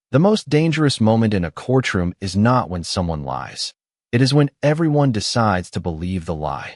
The most dangerous moment in a courtroom is not when someone lies. It is when everyone decides to believe the lie.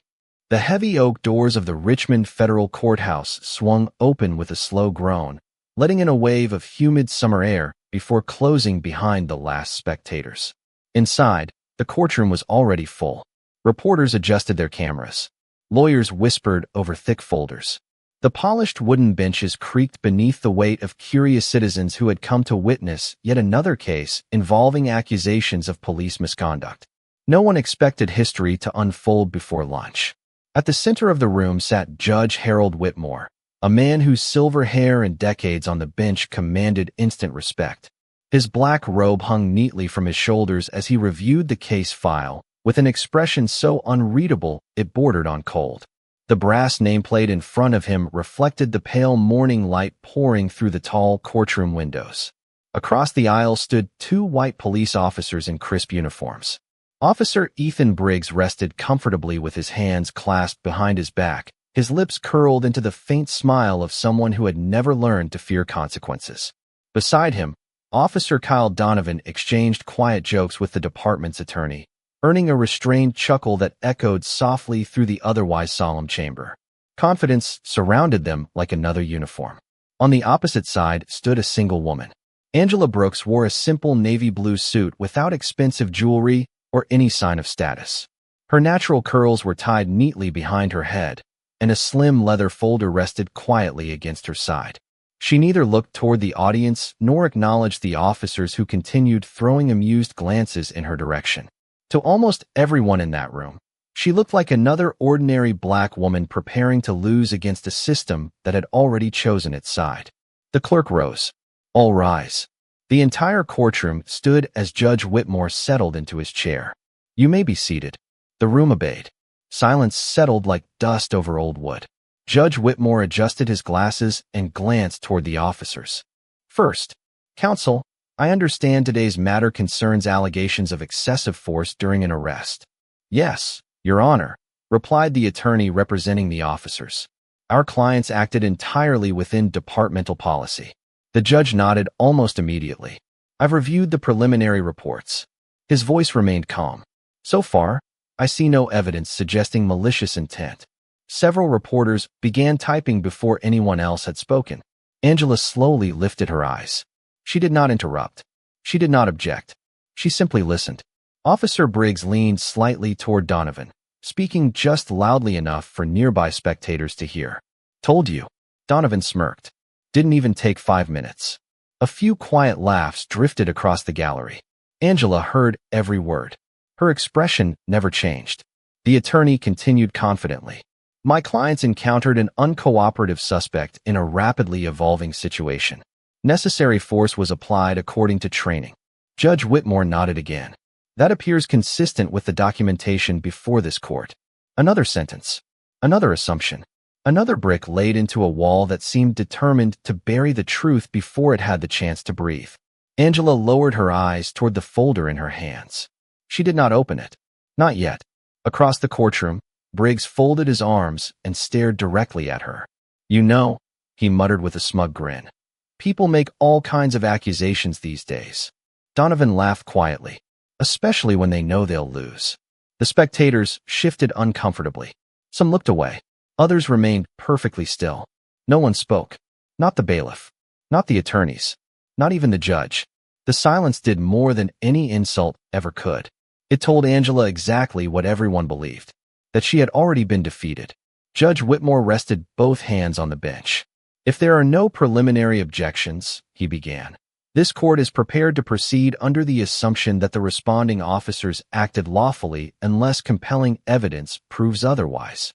The heavy oak doors of the Richmond Federal Courthouse swung open with a slow groan, letting in a wave of humid summer air before closing behind the last spectators. Inside, the courtroom was already full. Reporters adjusted their cameras. Lawyers whispered over thick folders. The polished wooden benches creaked beneath the weight of curious citizens who had come to witness yet another case involving accusations of police misconduct. No one expected history to unfold before lunch. At the center of the room sat Judge Harold Whitmore, a man whose silver hair and decades on the bench commanded instant respect. His black robe hung neatly from his shoulders as he reviewed the case file, with an expression so unreadable it bordered on cold. The brass nameplate in front of him reflected the pale morning light pouring through the tall courtroom windows. Across the aisle stood two white police officers in crisp uniforms. Officer Ethan Briggs rested comfortably with his hands clasped behind his back, his lips curled into the faint smile of someone who had never learned to fear consequences. Beside him, Officer Kyle Donovan exchanged quiet jokes with the department's attorney, earning a restrained chuckle that echoed softly through the otherwise solemn chamber. Confidence surrounded them like another uniform. On the opposite side stood a single woman. Angela Brooks wore a simple navy blue suit without expensive jewelry or any sign of status. Her natural curls were tied neatly behind her head, and a slim leather folder rested quietly against her side. She neither looked toward the audience nor acknowledged the officers who continued throwing amused glances in her direction. To almost everyone in that room, she looked like another ordinary black woman preparing to lose against a system that had already chosen its side. The clerk rose. "All rise." The entire courtroom stood as Judge Whitmore settled into his chair. "You may be seated." The room obeyed. Silence settled like dust over old wood. Judge Whitmore adjusted his glasses and glanced toward the officers. "First, counsel, I understand today's matter concerns allegations of excessive force during an arrest." "Yes, Your Honor," replied the attorney representing the officers. "Our clients acted entirely within departmental policy." The judge nodded almost immediately. "I've reviewed the preliminary reports." His voice remained calm. "So far, I see no evidence suggesting malicious intent." Several reporters began typing before anyone else had spoken. Angela slowly lifted her eyes. She did not interrupt. She did not object. She simply listened. Officer Briggs leaned slightly toward Donovan, speaking just loudly enough for nearby spectators to hear. "Told you." Donovan smirked. "Didn't even take 5 minutes." A few quiet laughs drifted across the gallery. Angela heard every word. Her expression never changed. The attorney continued confidently. "My clients encountered an uncooperative suspect in a rapidly evolving situation. Necessary force was applied according to training." Judge Whitmore nodded again. "That appears consistent with the documentation before this court." Another sentence. Another assumption. Another brick laid into a wall that seemed determined to bury the truth before it had the chance to breathe. Angela lowered her eyes toward the folder in her hands. She did not open it. Not yet. Across the courtroom, Briggs folded his arms and stared directly at her. "You know," he muttered with a smug grin, "people make all kinds of accusations these days." Donovan laughed quietly, especially when they know they'll lose. The spectators shifted uncomfortably. Some looked away. Others remained perfectly still. No one spoke. Not the bailiff. Not the attorneys. Not even the judge. The silence did more than any insult ever could. It told Angela exactly what everyone believed, that she had already been defeated. Judge Whitmore rested both hands on the bench. "If there are no preliminary objections," he began, "this court is prepared to proceed under the assumption that the responding officers acted lawfully unless compelling evidence proves otherwise."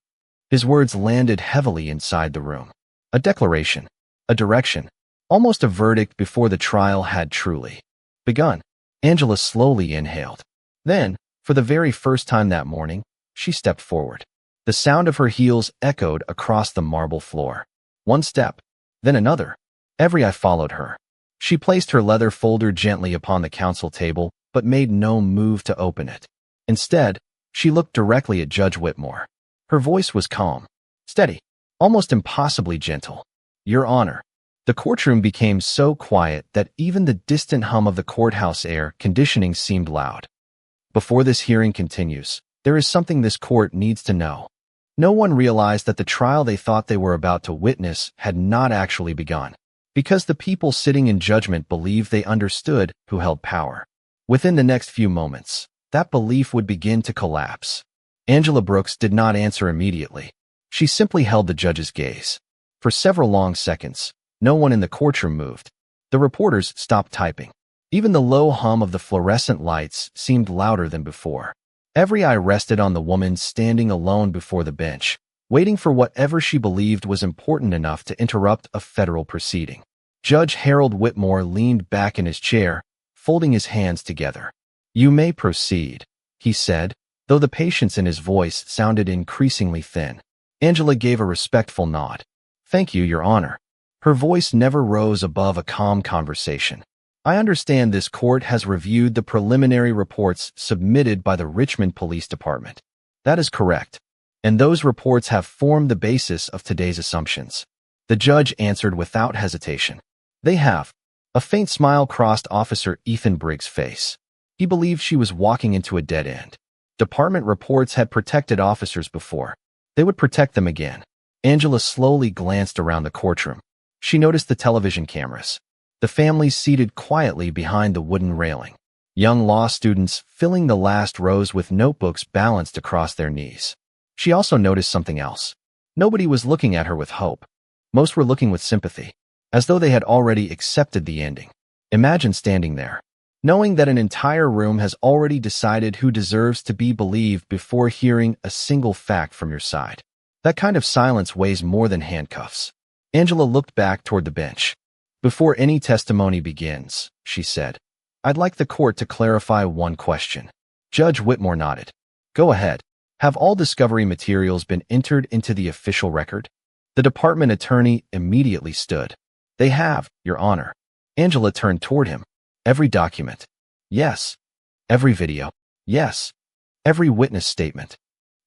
His words landed heavily inside the room. A declaration, a direction, almost a verdict before the trial had truly begun. Angela slowly inhaled. Then, for the very first time that morning, she stepped forward. The sound of her heels echoed across the marble floor. One step, then another. Every eye followed her. She placed her leather folder gently upon the counsel table, but made no move to open it. Instead, she looked directly at Judge Whitmore. Her voice was calm, steady, almost impossibly gentle. "Your Honor, The courtroom became so quiet that even the distant hum of the courthouse air conditioning seemed loud. Before this hearing continues, there is something this court needs to know. No one realized that the trial they thought they were about to witness had not actually begun, because the people sitting in judgment believed they understood who held power. Within the next few moments, that belief would begin to collapse. Angela Brooks did not answer immediately. She simply held the judge's gaze. For several long seconds, no one in the courtroom moved. The reporters stopped typing. Even the low hum of the fluorescent lights seemed louder than before. Every eye rested on the woman standing alone before the bench, waiting for whatever she believed was important enough to interrupt a federal proceeding. Judge Harold Whitmore leaned back in his chair, folding his hands together. "You may proceed," he said, though the patience in his voice sounded increasingly thin. Angela gave a respectful nod. "Thank you, Your Honor." Her voice never rose above a calm conversation. "I understand this court has reviewed the preliminary reports submitted by the Richmond Police Department." "That is correct. And those reports have formed the basis of today's assumptions." The judge answered without hesitation. "They have." A faint smile crossed Officer Ethan Briggs' face. He believed she was walking into a dead end. Department reports had protected officers before. They would protect them again. Angela slowly glanced around the courtroom. She noticed the television cameras. The families seated quietly behind the wooden railing. Young law students filling the last rows with notebooks balanced across their knees. She also noticed something else. Nobody was looking at her with hope. Most were looking with sympathy, as though they had already accepted the ending. Imagine standing there, knowing that an entire room has already decided who deserves to be believed before hearing a single fact from your side. That kind of silence weighs more than handcuffs. Angela looked back toward the bench. "Before any testimony begins," she said, "I'd like the court to clarify one question." Judge Whitmore nodded. "Go ahead. Have all discovery materials been entered into the official record?" The department attorney immediately stood. "They have, Your Honor." Angela turned toward him. "Every document?" "Yes." "Every video?" "Yes." "Every witness statement?"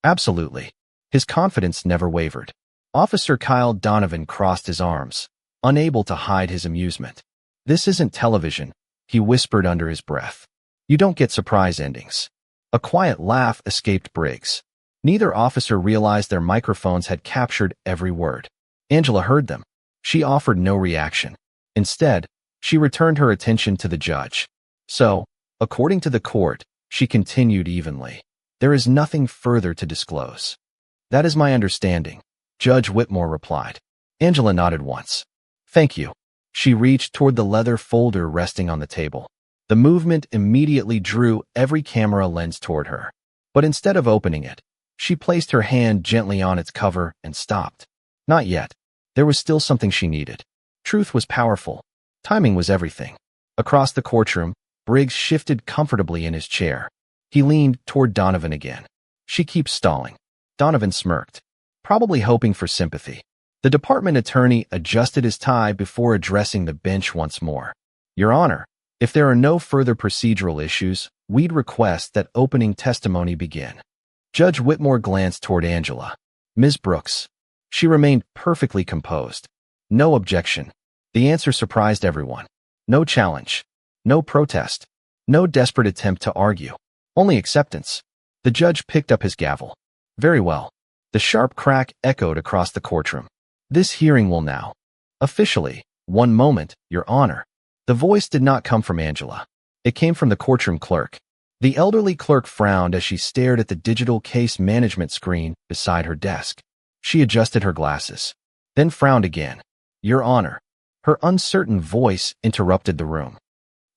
"Absolutely." His confidence never wavered. Officer Kyle Donovan crossed his arms, unable to hide his amusement. "This isn't television," he whispered under his breath. "You don't get surprise endings." A quiet laugh escaped Briggs. Neither officer realized their microphones had captured every word. Angela heard them. She offered no reaction. Instead, she returned her attention to the judge. "So, according to the court," she continued evenly, "there is nothing further to disclose." "That is my understanding," Judge Whitmore replied. Angela nodded once. "Thank you." She reached toward the leather folder resting on the table. The movement immediately drew every camera lens toward her. But instead of opening it, she placed her hand gently on its cover and stopped. Not yet. There was still something she needed. Truth was powerful. Timing was everything. Across the courtroom, Briggs shifted comfortably in his chair. He leaned toward Donovan again. "She keeps stalling." Donovan smirked, probably hoping for sympathy. The department attorney adjusted his tie before addressing the bench once more. "Your Honor, if there are no further procedural issues, we'd request that opening testimony begin." Judge Whitmore glanced toward Angela. "Ms. Brooks." She remained perfectly composed. No objection. The answer surprised everyone. No challenge. No protest. No desperate attempt to argue. Only acceptance. The judge picked up his gavel. "Very well." The sharp crack echoed across the courtroom. "This hearing will now." "Officially, one moment, Your Honor." The voice did not come from Angela. It came from the courtroom clerk. The elderly clerk frowned as she stared at the digital case management screen beside her desk. She adjusted her glasses, then frowned again. "Your Honor." Her uncertain voice interrupted the room.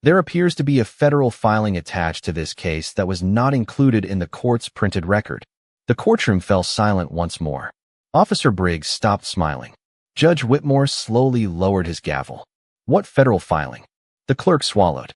"There appears to be a federal filing attached to this case that was not included in the court's printed record." The courtroom fell silent once more. Officer Briggs stopped smiling. Judge Whitmore slowly lowered his gavel. "What federal filing?" The clerk swallowed.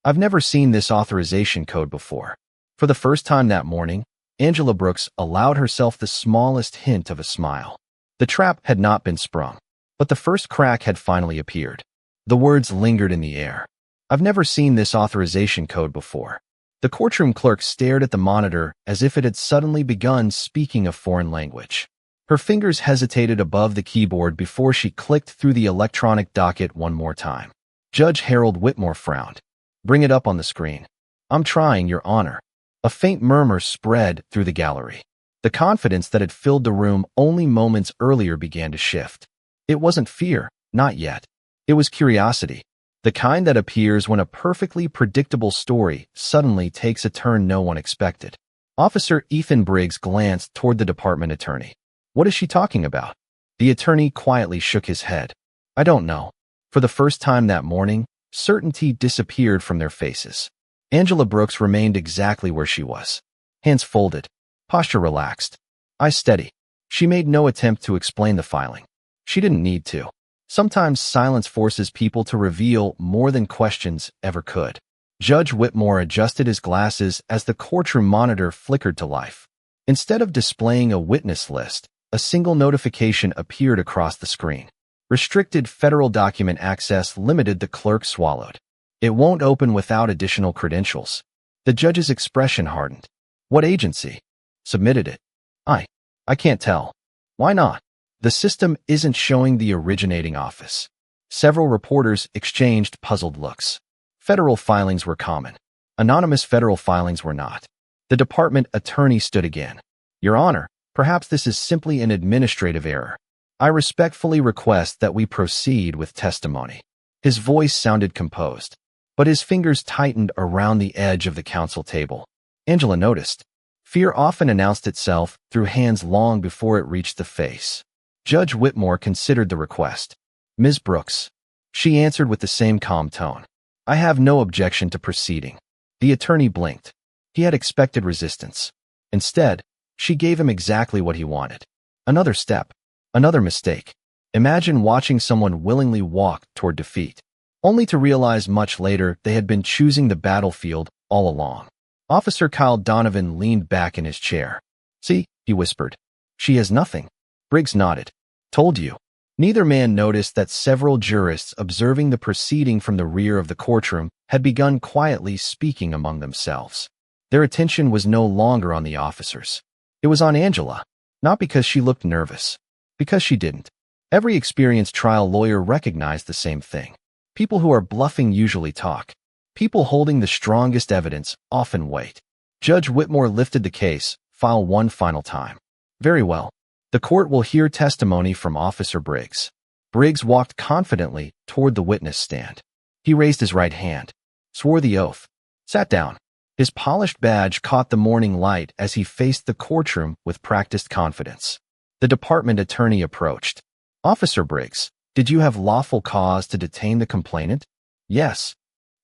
I've never seen this authorization code before." For the first time that morning, Angela Brooks allowed herself the smallest hint of a smile. The trap had not been sprung, but the first crack had finally appeared. The words lingered in the air. "I've never seen this authorization code before." The courtroom clerk stared at the monitor as if it had suddenly begun speaking a foreign language. Her fingers hesitated above the keyboard before she clicked through the electronic docket one more time. Judge Harold Whitmore frowned. "Bring it up on the screen." "I'm trying, Your Honor." A faint murmur spread through the gallery. The confidence that had filled the room only moments earlier began to shift. It wasn't fear, not yet. It was curiosity, the kind that appears when a perfectly predictable story suddenly takes a turn no one expected. Officer Ethan Briggs glanced toward the department attorney. "What is she talking about?" The attorney quietly shook his head. "I don't know." For the first time that morning, certainty disappeared from their faces. Angela Brooks remained exactly where she was. Hands folded, posture relaxed, eyes steady. She made no attempt to explain the filing. She didn't need to. Sometimes silence forces people to reveal more than questions ever could. Judge Whitmore adjusted his glasses as the courtroom monitor flickered to life. Instead of displaying a witness list, a single notification appeared across the screen. Restricted federal document access limited. The clerk swallowed. "It won't open without additional credentials." The judge's expression hardened. "What agency submitted it?" I can't tell." "Why not?" "The system isn't showing the originating office." Several reporters exchanged puzzled looks. Federal filings were common. Anonymous federal filings were not. The department attorney stood again. "Your Honor, perhaps this is simply an administrative error. I respectfully request that we proceed with testimony." His voice sounded composed, but his fingers tightened around the edge of the counsel table. Angela noticed. Fear often announced itself through hands long before it reached the face. Judge Whitmore considered the request. "Ms. Brooks." She answered with the same calm tone. "I have no objection to proceeding." The attorney blinked. He had expected resistance. Instead, she gave him exactly what he wanted. Another step. Another mistake. Imagine watching someone willingly walk toward defeat, only to realize much later they had been choosing the battlefield all along. Officer Kyle Donovan leaned back in his chair. "See," he whispered. "She has nothing." Briggs nodded. "Told you." Neither man noticed that several jurists observing the proceeding from the rear of the courtroom had begun quietly speaking among themselves. Their attention was no longer on the officers. It was on Angela, not because she looked nervous, because she didn't. Every experienced trial lawyer recognized the same thing. People who are bluffing usually talk. People holding the strongest evidence often wait. Judge Whitmore lifted the case, file one final time. "Very well. The court will hear testimony from Officer Briggs." Briggs walked confidently toward the witness stand. He raised his right hand, swore the oath, sat down. His polished badge caught the morning light as he faced the courtroom with practiced confidence. The department attorney approached. "Officer Briggs, did you have lawful cause to detain the complainant?" "Yes."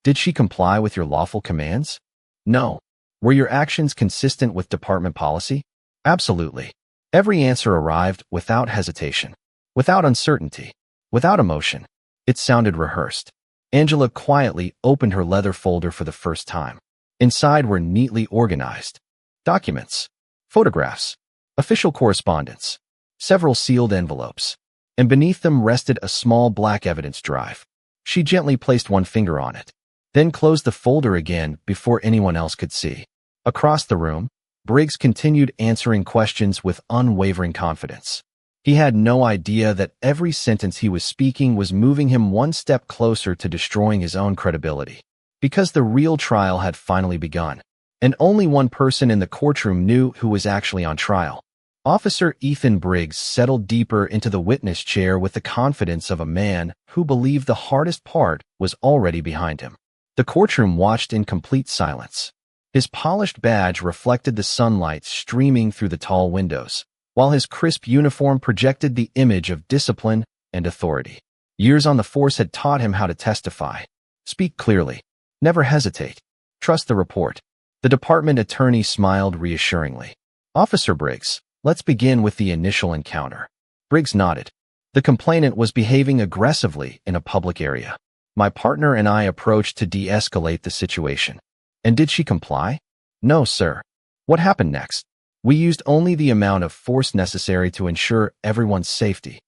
"Did she comply with your lawful commands?" "No." "Were your actions consistent with department policy?" "Absolutely." Every answer arrived without hesitation, without uncertainty, without emotion. It sounded rehearsed. Angela quietly opened her leather folder for the first time. Inside were neatly organized documents, photographs, official correspondence, several sealed envelopes, and beneath them rested a small black evidence drive. She gently placed one finger on it, then closed the folder again before anyone else could see. Across the room, Briggs continued answering questions with unwavering confidence. He had no idea that every sentence he was speaking was moving him one step closer to destroying his own credibility. Because the real trial had finally begun, and only one person in the courtroom knew who was actually on trial. Officer Ethan Briggs settled deeper into the witness chair with the confidence of a man who believed the hardest part was already behind him. The courtroom watched in complete silence. His polished badge reflected the sunlight streaming through the tall windows, while his crisp uniform projected the image of discipline and authority. Years on the force had taught him how to testify. Speak clearly. Never hesitate. Trust the report. The department attorney smiled reassuringly. "Officer Briggs, let's begin with the initial encounter." Briggs nodded. The complainant was behaving aggressively in a public area. My partner and I approached to de-escalate the situation. "And did she comply?" "No, sir." "What happened next?" "We used only the amount of force necessary to ensure everyone's safety."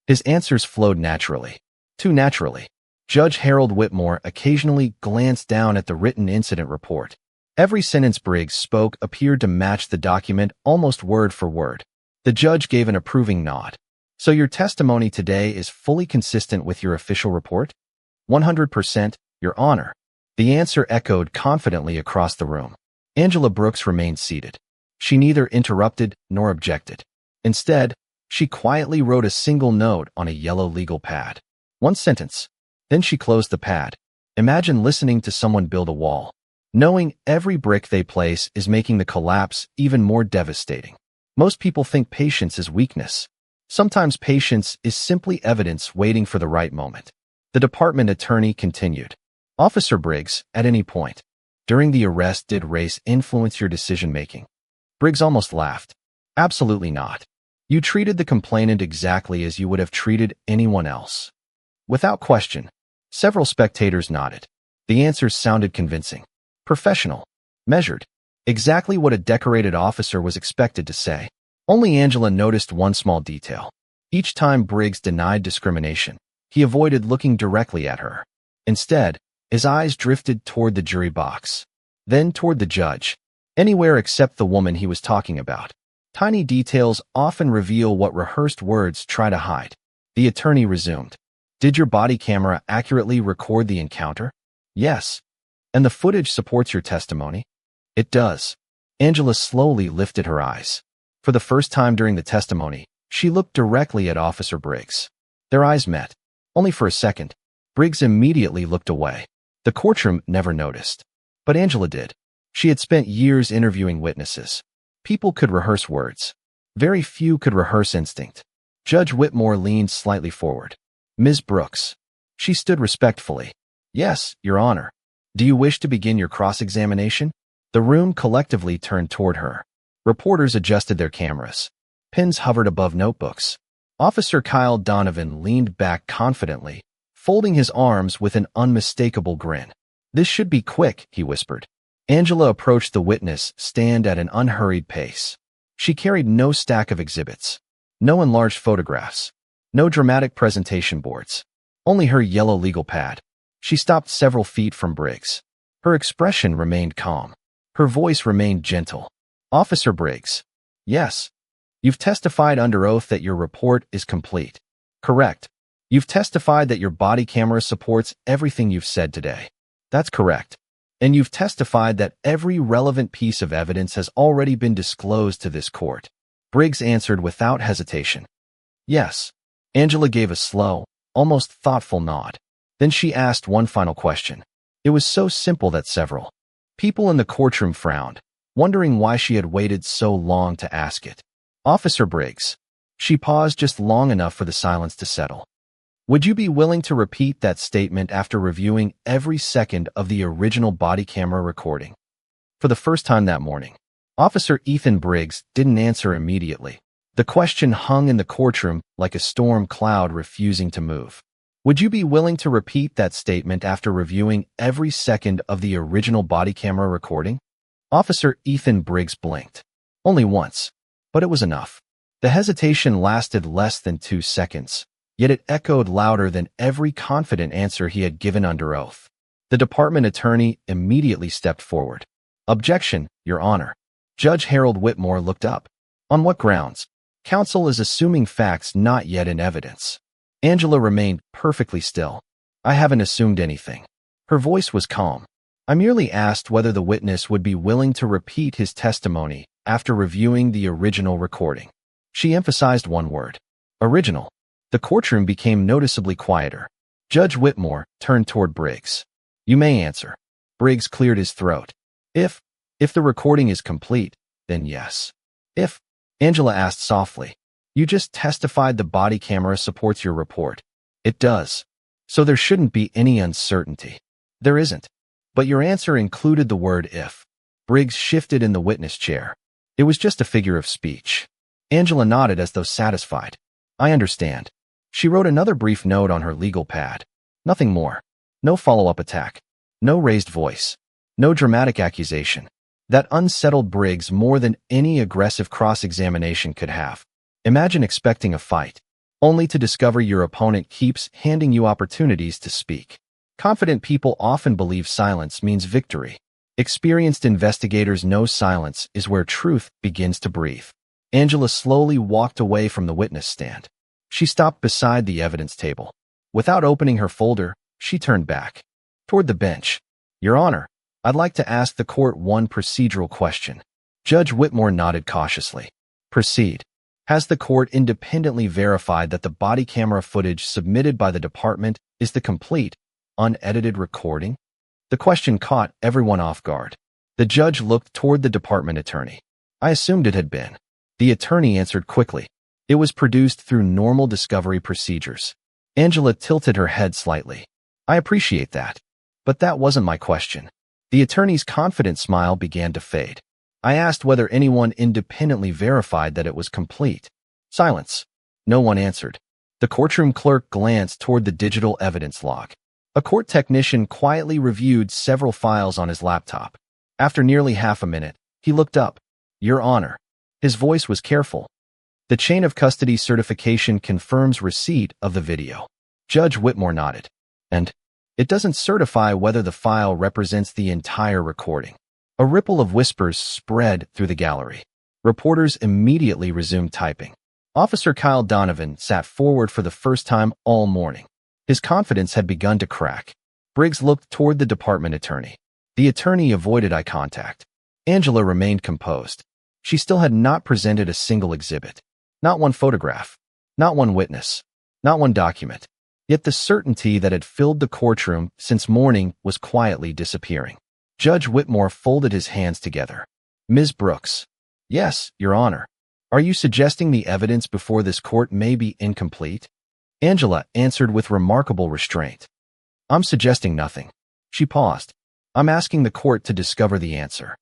His answers flowed naturally. Too naturally. Judge Harold Whitmore occasionally glanced down at the written incident report. Every sentence Briggs spoke appeared to match the document almost word for word. The judge gave an approving nod. So your testimony today is fully consistent with your official report? 100%, Your Honor. The answer echoed confidently across the room. Angela Brooks remained seated. She neither interrupted nor objected. Instead, she quietly wrote a single note on a yellow legal pad. One sentence. Then she closed the pad. Imagine listening to someone build a wall, knowing every brick they place is making the collapse even more devastating. Most people think patience is weakness. Sometimes patience is simply evidence waiting for the right moment. The department attorney continued. Officer Briggs, at any point during the arrest did race influence your decision-making? Briggs almost laughed. Absolutely not. You treated the complainant exactly as you would have treated anyone else. Without question. Several spectators nodded. The answers sounded convincing. Professional. Measured. Exactly what a decorated officer was expected to say. Only Angela noticed one small detail. Each time Briggs denied discrimination, he avoided looking directly at her. Instead, his eyes drifted toward the jury box, then toward the judge, anywhere except the woman he was talking about. Tiny details often reveal what rehearsed words try to hide. The attorney resumed. Did your body camera accurately record the encounter? Yes. And the footage supports your testimony? It does. Angela slowly lifted her eyes. For the first time during the testimony, she looked directly at Officer Briggs. Their eyes met. Only for a second. Briggs immediately looked away. The courtroom never noticed. But Angela did. She had spent years interviewing witnesses. People could rehearse words. Very few could rehearse instinct. Judge Whitmore leaned slightly forward. Ms. Brooks. She stood respectfully. Yes, Your Honor. Do you wish to begin your cross-examination? The room collectively turned toward her. Reporters adjusted their cameras. Pens hovered above notebooks. Officer Kyle Donovan leaned back confidently, folding his arms with an unmistakable grin. This should be quick, he whispered. Angela approached the witness stand at an unhurried pace. She carried no stack of exhibits, no enlarged photographs, no dramatic presentation boards, only her yellow legal pad. She stopped several feet from Briggs. Her expression remained calm. Her voice remained gentle. Officer Briggs. Yes. You've testified under oath that your report is complete. Correct. You've testified that your body camera supports everything you've said today. That's correct. And you've testified that every relevant piece of evidence has already been disclosed to this court. Briggs answered without hesitation. Yes. Angela gave a slow, almost thoughtful nod. Then she asked one final question. It was so simple that several people in the courtroom frowned, wondering why she had waited so long to ask it. Officer Briggs. She paused just long enough for the silence to settle. Would you be willing to repeat that statement after reviewing every second of the original body camera recording? For the first time that morning, Officer Ethan Briggs didn't answer immediately. The question hung in the courtroom like a storm cloud refusing to move. Would you be willing to repeat that statement after reviewing every second of the original body camera recording? Officer Ethan Briggs blinked. Only once. But it was enough. The hesitation lasted less than 2 seconds, yet it echoed louder than every confident answer he had given under oath. The department attorney immediately stepped forward. Objection, Your Honor. Judge Harold Whitmore looked up. On what grounds? Counsel is assuming facts not yet in evidence. Angela remained perfectly still. I haven't assumed anything. Her voice was calm. I merely asked whether the witness would be willing to repeat his testimony after reviewing the original recording. She emphasized one word. Original. The courtroom became noticeably quieter. Judge Whitmore turned toward Briggs. You may answer. Briggs cleared his throat. If the recording is complete, then yes. If, Angela asked softly. You just testified the body camera supports your report. It does. So there shouldn't be any uncertainty. There isn't. But your answer included the word if. Briggs shifted in the witness chair. It was just a figure of speech. Angela nodded as though satisfied. I understand. She wrote another brief note on her legal pad. Nothing more. No follow-up attack. No raised voice. No dramatic accusation. That unsettled Briggs more than any aggressive cross-examination could have. Imagine expecting a fight, only to discover your opponent keeps handing you opportunities to speak. Confident people often believe silence means victory. Experienced investigators know silence is where truth begins to breathe. Angela slowly walked away from the witness stand. She stopped beside the evidence table. Without opening her folder, she turned back toward the bench. Your Honor, I'd like to ask the court one procedural question. Judge Whitmore nodded cautiously. Proceed. Has the court independently verified that the body camera footage submitted by the department is the complete, unedited recording? The question caught everyone off guard. The judge looked toward the department attorney. I assumed it had been. The attorney answered quickly. It was produced through normal discovery procedures. Angela tilted her head slightly. I appreciate that. But that wasn't my question. The attorney's confident smile began to fade. I asked whether anyone independently verified that it was complete. Silence. No one answered. The courtroom clerk glanced toward the digital evidence log. A court technician quietly reviewed several files on his laptop. After nearly half a minute, he looked up. Your Honor. His voice was careful. The chain of custody certification confirms receipt of the video. Judge Whitmore nodded. And it doesn't certify whether the file represents the entire recording. A ripple of whispers spread through the gallery. Reporters immediately resumed typing. Officer Kyle Donovan sat forward for the first time all morning. His confidence had begun to crack. Briggs looked toward the department attorney. The attorney avoided eye contact. Angela remained composed. She still had not presented a single exhibit. Not one photograph. Not one witness. Not one document. Yet the certainty that had filled the courtroom since morning was quietly disappearing. Judge Whitmore folded his hands together. Ms. Brooks. Yes, Your Honor. Are you suggesting the evidence before this court may be incomplete? Angela answered with remarkable restraint. I'm suggesting nothing. She paused. I'm asking the court to discover the answer.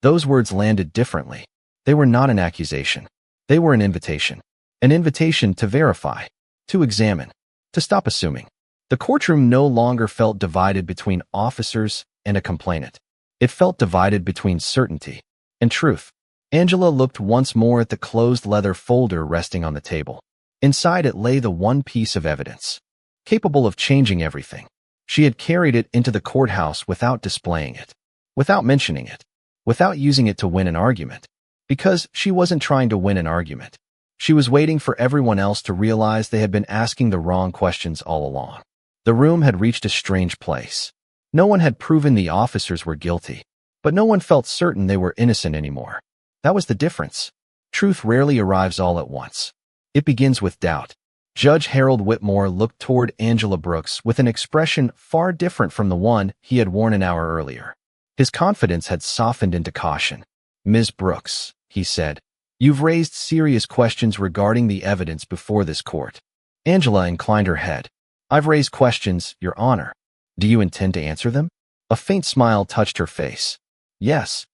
Those words landed differently. They were not an accusation. They were an invitation. An invitation to verify, to examine, to stop assuming. The courtroom no longer felt divided between officers and a complainant. It felt divided between certainty and truth. Angela looked once more at the closed leather folder resting on the table. Inside it lay the one piece of evidence, capable of changing everything. She had carried it into the courthouse without displaying it, without mentioning it, without using it to win an argument. Because she wasn't trying to win an argument. She was waiting for everyone else to realize they had been asking the wrong questions all along. The room had reached a strange place. No one had proven the officers were guilty, but no one felt certain they were innocent anymore. That was the difference. Truth rarely arrives all at once. It begins with doubt. Judge Harold Whitmore looked toward Angela Brooks with an expression far different from the one he had worn an hour earlier. His confidence had softened into caution. Ms. Brooks, he said, you've raised serious questions regarding the evidence before this court. Angela inclined her head. I've raised questions, Your Honor. Do you intend to answer them? A faint smile touched her face. Yes.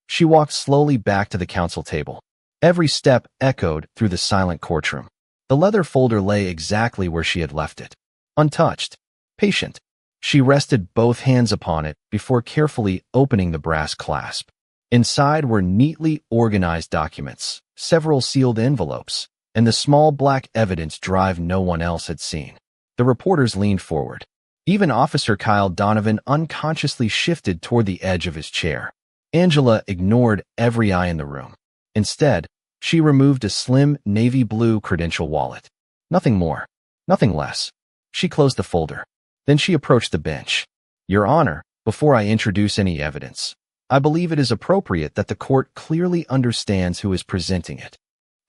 She walked slowly back to the counsel table. Every step echoed through the silent courtroom. The leather folder lay exactly where she had left it. Untouched. Patient. She rested both hands upon it before carefully opening the brass clasp. Inside were neatly organized documents, several sealed envelopes, and the small black evidence drive no one else had seen. The reporters leaned forward. Even Officer Kyle Donovan unconsciously shifted toward the edge of his chair. Angela ignored every eye in the room. Instead, she removed a slim navy blue credential wallet. Nothing more, nothing less. She closed the folder. Then she approached the bench. Your Honor, before I introduce any evidence, I believe it is appropriate that the court clearly understands who is presenting it.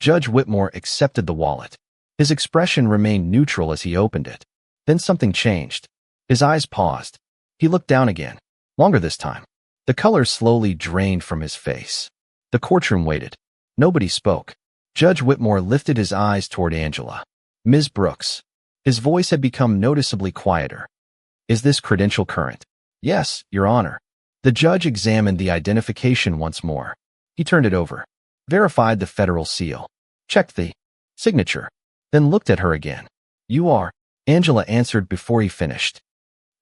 Judge Whitmore accepted the wallet. His expression remained neutral as he opened it. Then something changed. His eyes paused. He looked down again. Longer this time. The color slowly drained from his face. The courtroom waited. Nobody spoke. Judge Whitmore lifted his eyes toward Angela. Ms. Brooks. His voice had become noticeably quieter. Is this credential current? Yes, Your Honor. The judge examined the identification once more. He turned it over, verified the federal seal, checked the signature, then looked at her again. You are, Angela answered before he finished.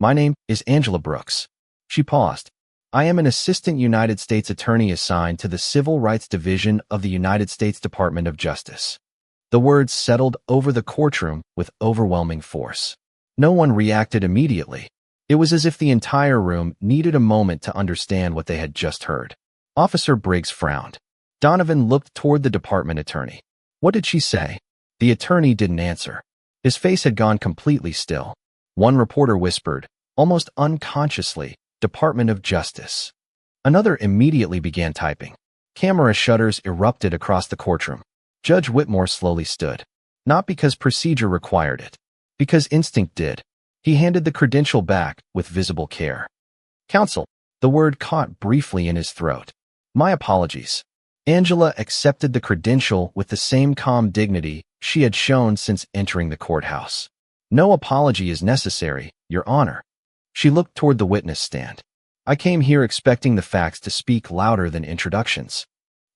My name is Angela Brooks. She paused. I am an assistant United States attorney assigned to the Civil Rights Division of the United States Department of Justice. The words settled over the courtroom with overwhelming force. No one reacted immediately. It was as if the entire room needed a moment to understand what they had just heard. Officer Briggs frowned. Donovan looked toward the department attorney. What did she say? The attorney didn't answer. His face had gone completely still. One reporter whispered, almost unconsciously, Department of Justice. Another immediately began typing. Camera shutters erupted across the courtroom. Judge Whitmore slowly stood. Not because procedure required it. Because instinct did. He handed the credential back with visible care. Counsel. The word caught briefly in his throat. My apologies. Angela accepted the credential with the same calm dignity she had shown since entering the courthouse. No apology is necessary, Your Honor. She looked toward the witness stand. I came here expecting the facts to speak louder than introductions.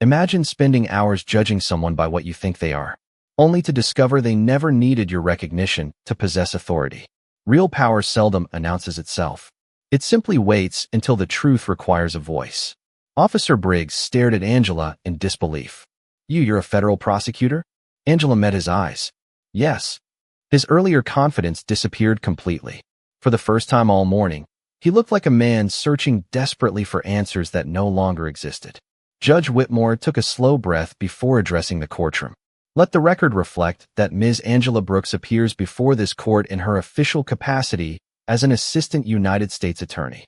Imagine spending hours judging someone by what you think they are, only to discover they never needed your recognition to possess authority. Real power seldom announces itself. It simply waits until the truth requires a voice. Officer Briggs stared at Angela in disbelief. You're a federal prosecutor? Angela met his eyes. Yes. His earlier confidence disappeared completely. For the first time all morning, he looked like a man searching desperately for answers that no longer existed. Judge Whitmore took a slow breath before addressing the courtroom. Let the record reflect that Ms. Angela Brooks appears before this court in her official capacity as an assistant United States attorney.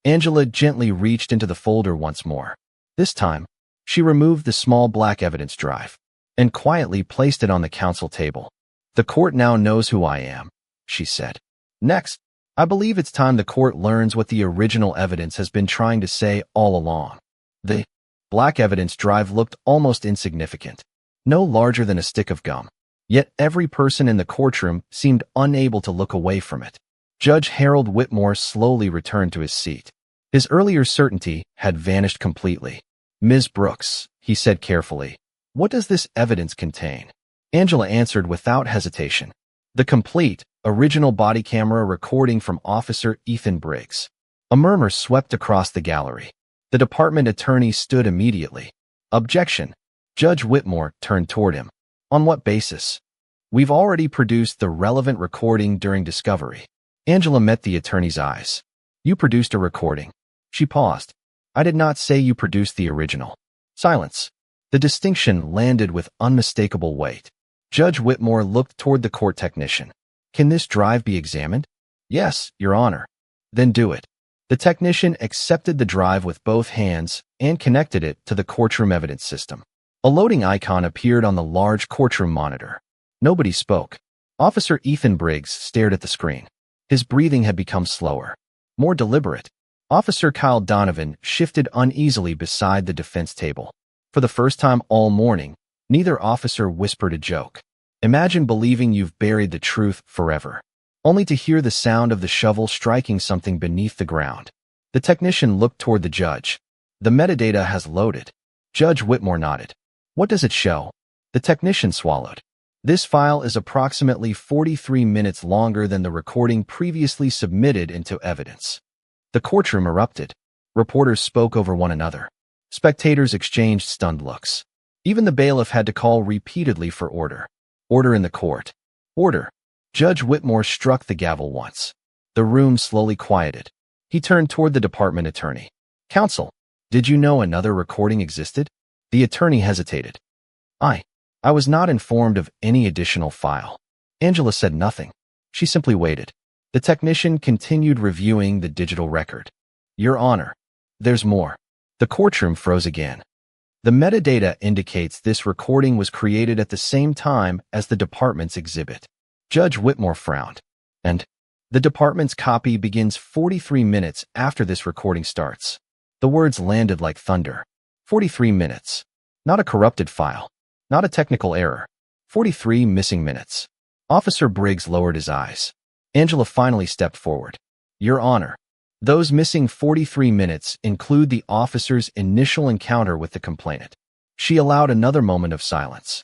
Angela gently reached into the folder once more. This time, she removed the small black evidence drive and quietly placed it on the counsel table. The court now knows who I am, she said. Next, I believe it's time the court learns what the original evidence has been trying to say all along. The black evidence drive looked almost insignificant, no larger than a stick of gum. Yet every person in the courtroom seemed unable to look away from it. Judge Harold Whitmore slowly returned to his seat. His earlier certainty had vanished completely. Ms. Brooks, he said carefully, what does this evidence contain? Angela answered without hesitation. The complete, original body camera recording from Officer Ethan Briggs. A murmur swept across the gallery. The department attorney stood immediately. Objection. Judge Whitmore turned toward him. On what basis? We've already produced the relevant recording during discovery. Angela met the attorney's eyes. You produced a recording. She paused. I did not say you produced the original. Silence. The distinction landed with unmistakable weight. Judge Whitmore looked toward the court technician. Can this drive be examined? Yes, Your Honor. Then do it. The technician accepted the drive with both hands and connected it to the courtroom evidence system. A loading icon appeared on the large courtroom monitor. Nobody spoke. Officer Ethan Briggs stared at the screen. His breathing had become slower, more deliberate. Officer Kyle Donovan shifted uneasily beside the defense table. For the first time all morning, neither officer whispered a joke. Imagine believing you've buried the truth forever, only to hear the sound of the shovel striking something beneath the ground. The technician looked toward the judge. The metadata has loaded. Judge Whitmore nodded. What does it show? The technician swallowed. This file is approximately 43 minutes longer than the recording previously submitted into evidence. The courtroom erupted. Reporters spoke over one another. Spectators exchanged stunned looks. Even the bailiff had to call repeatedly for order. Order in the court. Order. Judge Whitmore struck the gavel once. The room slowly quieted. He turned toward the department attorney. Counsel, did you know another recording existed? The attorney hesitated. I was not informed of any additional file. Angela said nothing. She simply waited. The technician continued reviewing the digital record. Your Honor, there's more. The courtroom froze again. The metadata indicates this recording was created at the same time as the department's exhibit. Judge Whitmore frowned. And the department's copy begins 43 minutes after this recording starts. The words landed like thunder. 43 minutes. Not a corrupted file. Not a technical error. 43 missing minutes. Officer Briggs lowered his eyes. Angela finally stepped forward. Your Honor, those missing 43 minutes include the officer's initial encounter with the complainant. She allowed another moment of silence,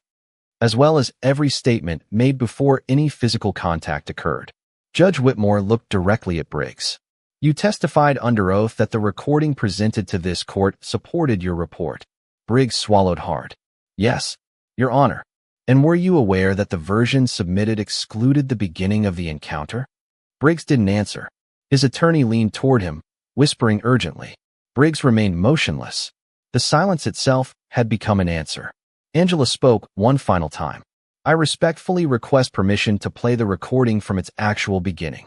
as well as every statement made before any physical contact occurred. Judge Whitmore looked directly at Briggs. You testified under oath that the recording presented to this court supported your report. Briggs swallowed hard. Yes, Your Honor. And were you aware that the version submitted excluded the beginning of the encounter? Briggs didn't answer. His attorney leaned toward him, whispering urgently. Briggs remained motionless. The silence itself had become an answer. Angela spoke one final time. I respectfully request permission to play the recording from its actual beginning.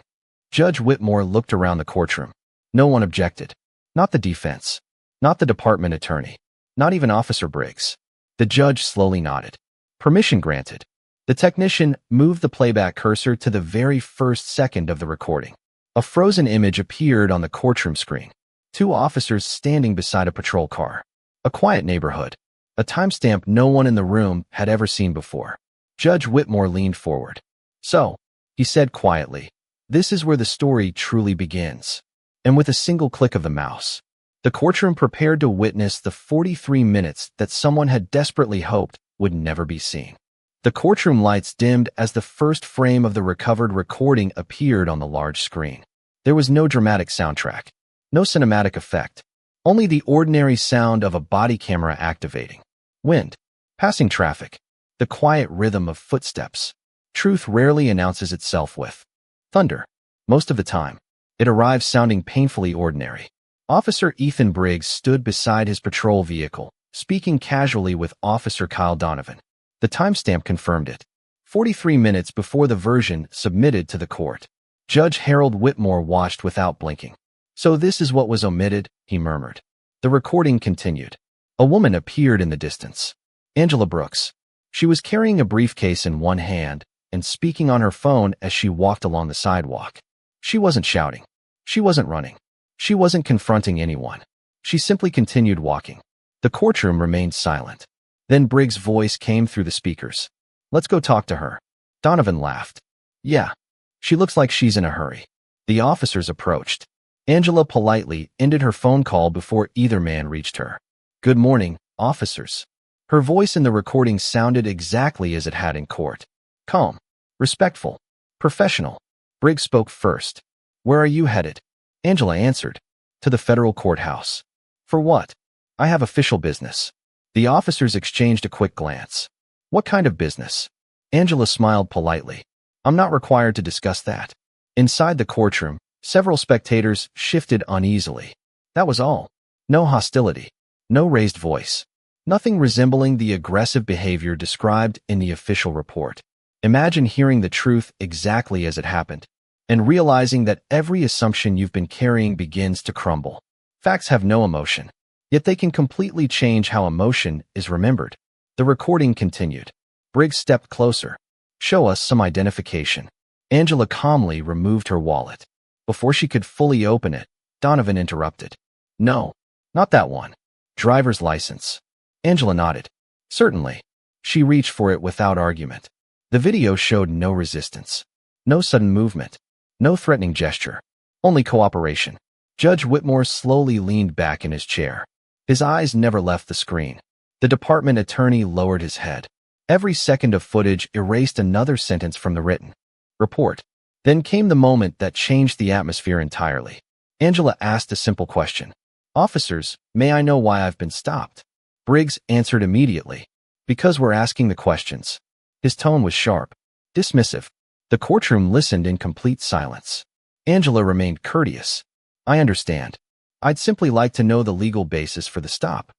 Judge Whitmore looked around the courtroom. No one objected. Not the defense. Not the department attorney. Not even Officer Briggs. The judge slowly nodded. Permission granted. The technician moved the playback cursor to the very first second of the recording. A frozen image appeared on the courtroom screen. 2 officers standing beside a patrol car. A quiet neighborhood. A timestamp no one in the room had ever seen before. Judge Whitmore leaned forward. So, he said quietly, this is where the story truly begins. And with a single click of the mouse, the courtroom prepared to witness the 43 minutes that someone had desperately hoped would never be seen. The courtroom lights dimmed as the first frame of the recovered recording appeared on the large screen. There was no dramatic soundtrack, no cinematic effect, only the ordinary sound of a body camera activating. Wind, passing traffic, the quiet rhythm of footsteps. Truth rarely announces itself with thunder. Most of the time, it arrives sounding painfully ordinary. Officer Ethan Briggs stood beside his patrol vehicle, speaking casually with Officer Kyle Donovan. The timestamp confirmed it. 43 minutes before the version submitted to the court. Judge Harold Whitmore watched without blinking. So this is what was omitted, he murmured. The recording continued. A woman appeared in the distance. Angela Brooks. She was carrying a briefcase in one hand and speaking on her phone as she walked along the sidewalk. She wasn't shouting. She wasn't running. She wasn't confronting anyone. She simply continued walking. The courtroom remained silent. Then Briggs' voice came through the speakers. Let's go talk to her. Donovan laughed. Yeah. She looks like she's in a hurry. The officers approached. Angela politely ended her phone call before either man reached her. Good morning, officers. Her voice in the recording sounded exactly as it had in court. Calm, respectful, professional. Briggs spoke first. Where are you headed? Angela answered. To the federal courthouse. For what? I have official business. The officers exchanged a quick glance. What kind of business? Angela smiled politely. I'm not required to discuss that. Inside the courtroom, several spectators shifted uneasily. That was all. No hostility. No raised voice. Nothing resembling the aggressive behavior described in the official report. Imagine hearing the truth exactly as it happened, and realizing that every assumption you've been carrying begins to crumble. Facts have no emotion, yet they can completely change how emotion is remembered. The recording continued. Briggs stepped closer. Show us some identification. Angela calmly removed her wallet. Before she could fully open it, Donovan interrupted. No, not that one. Driver's license. Angela nodded. Certainly. She reached for it without argument. The video showed no resistance. No sudden movement. No threatening gesture. Only cooperation. Judge Whitmore slowly leaned back in his chair. His eyes never left the screen. The department attorney lowered his head. Every second of footage erased another sentence from the written report. Then came the moment that changed the atmosphere entirely. Angela asked a simple question. Officers, may I know why I've been stopped? Briggs answered immediately. Because we're asking the questions. His tone was sharp, dismissive. The courtroom listened in complete silence. Angela remained courteous. I understand. I'd simply like to know the legal basis for the stop.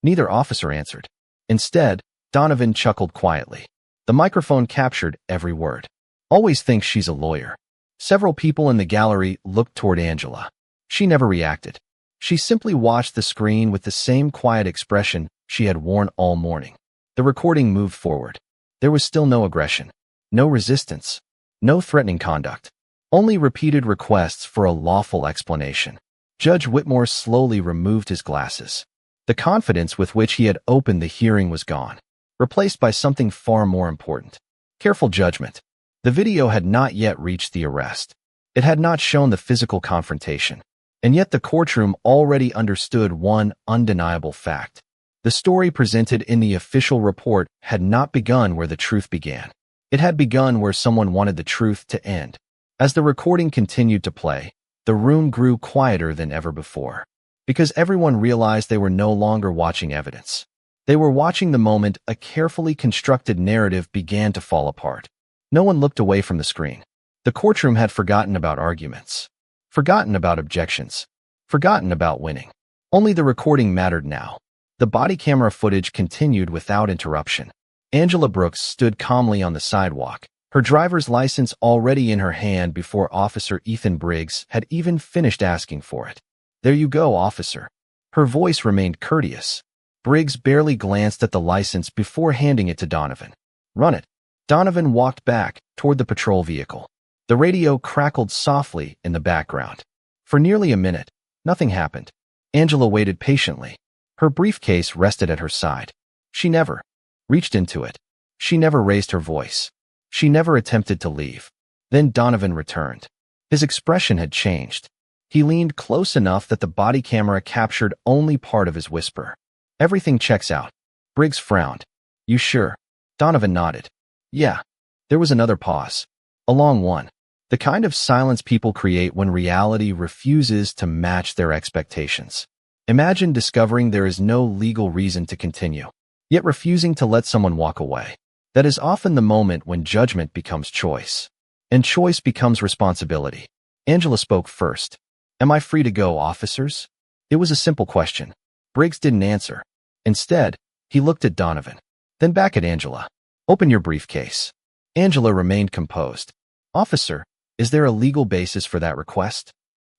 Neither officer answered. Instead, Donovan chuckled quietly. The microphone captured every word. Always thinks she's a lawyer. Several people in the gallery looked toward Angela. She never reacted. She simply watched the screen with the same quiet expression she had worn all morning. The recording moved forward. There was still no aggression, no resistance, no threatening conduct, only repeated requests for a lawful explanation. Judge Whitmore slowly removed his glasses. The confidence with which he had opened the hearing was gone, replaced by something far more important. Careful judgment. The video had not yet reached the arrest. It had not shown the physical confrontation. And yet the courtroom already understood one undeniable fact. The story presented in the official report had not begun where the truth began. It had begun where someone wanted the truth to end. As the recording continued to play, the room grew quieter than ever before. Because everyone realized they were no longer watching evidence. They were watching the moment a carefully constructed narrative began to fall apart. No one looked away from the screen. The courtroom had forgotten about arguments. Forgotten about objections. Forgotten about winning. Only the recording mattered now. The body camera footage continued without interruption. Angela Brooks stood calmly on the sidewalk, her driver's license already in her hand before Officer Ethan Briggs had even finished asking for it. "There you go, officer." Her voice remained courteous. Briggs barely glanced at the license before handing it to Donovan. "Run it." Donovan walked back toward the patrol vehicle. The radio crackled softly in the background. For nearly a minute, nothing happened. Angela waited patiently. Her briefcase rested at her side. She never reached into it. She never raised her voice. She never attempted to leave. Then Donovan returned. His expression had changed. He leaned close enough that the body camera captured only part of his whisper. "Everything checks out." Briggs frowned. "You sure?" Donovan nodded. "Yeah." There was another pause. A long one. The kind of silence people create when reality refuses to match their expectations. Imagine discovering there is no legal reason to continue, yet refusing to let someone walk away. That is often the moment when judgment becomes choice, and choice becomes responsibility. Angela spoke first. "Am I free to go, officers?" It was a simple question. Briggs didn't answer. Instead, he looked at Donovan, then back at Angela. "Open your briefcase." Angela remained composed. "Officer, is there a legal basis for that request?"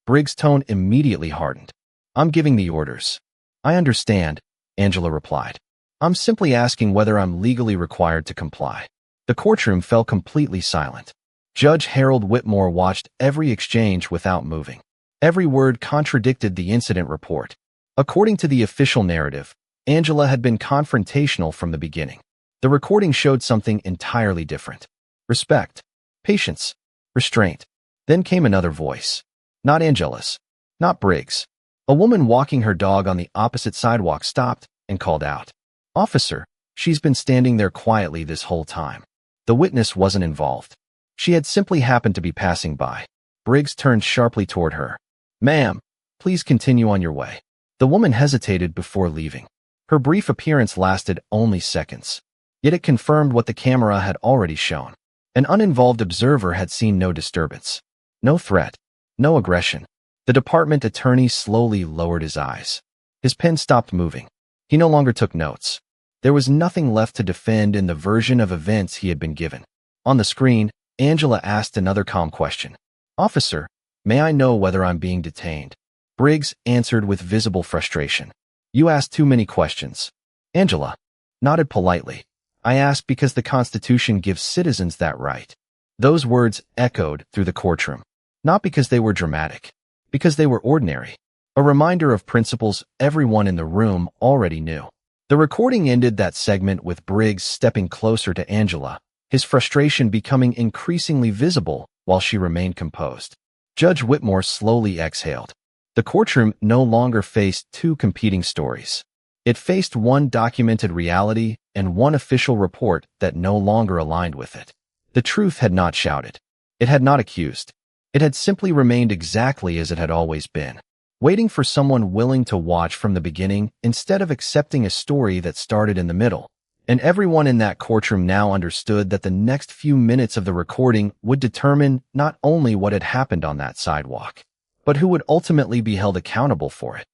Briggs' tone immediately hardened. "I'm giving the orders." "I understand," Angela replied. "I'm simply asking whether I'm legally required to comply." The courtroom fell completely silent. Judge Harold Whitmore watched every exchange without moving. Every word contradicted the incident report. According to the official narrative, Angela had been confrontational from the beginning. The recording showed something entirely different. Respect, patience, restraint. Then came another voice. Not Angela's. Not Briggs. A woman walking her dog on the opposite sidewalk stopped and called out, "Officer, she's been standing there quietly this whole time." The witness wasn't involved. She had simply happened to be passing by. Briggs turned sharply toward her. "Ma'am, please continue on your way." The woman hesitated before leaving. Her brief appearance lasted only seconds. Yet it confirmed what the camera had already shown. An uninvolved observer had seen no disturbance, no threat, no aggression. The department attorney slowly lowered his eyes. His pen stopped moving. He no longer took notes. There was nothing left to defend in the version of events he had been given. On the screen, Angela asked another calm question. "Officer, may I know whether I'm being detained?" Briggs answered with visible frustration. "You asked too many questions." Angela nodded politely. "I ask because the Constitution gives citizens that right." Those words echoed through the courtroom, not because they were dramatic, because they were ordinary, a reminder of principles everyone in the room already knew. The recording ended that segment with Briggs stepping closer to Angela, his frustration becoming increasingly visible while she remained composed. Judge Whitmore slowly exhaled. The courtroom no longer faced two competing stories. It faced one documented reality and one official report that no longer aligned with it. The truth had not shouted. It had not accused. It had simply remained exactly as it had always been, waiting for someone willing to watch from the beginning instead of accepting a story that started in the middle. And everyone in that courtroom now understood that the next few minutes of the recording would determine not only what had happened on that sidewalk, but who would ultimately be held accountable for it.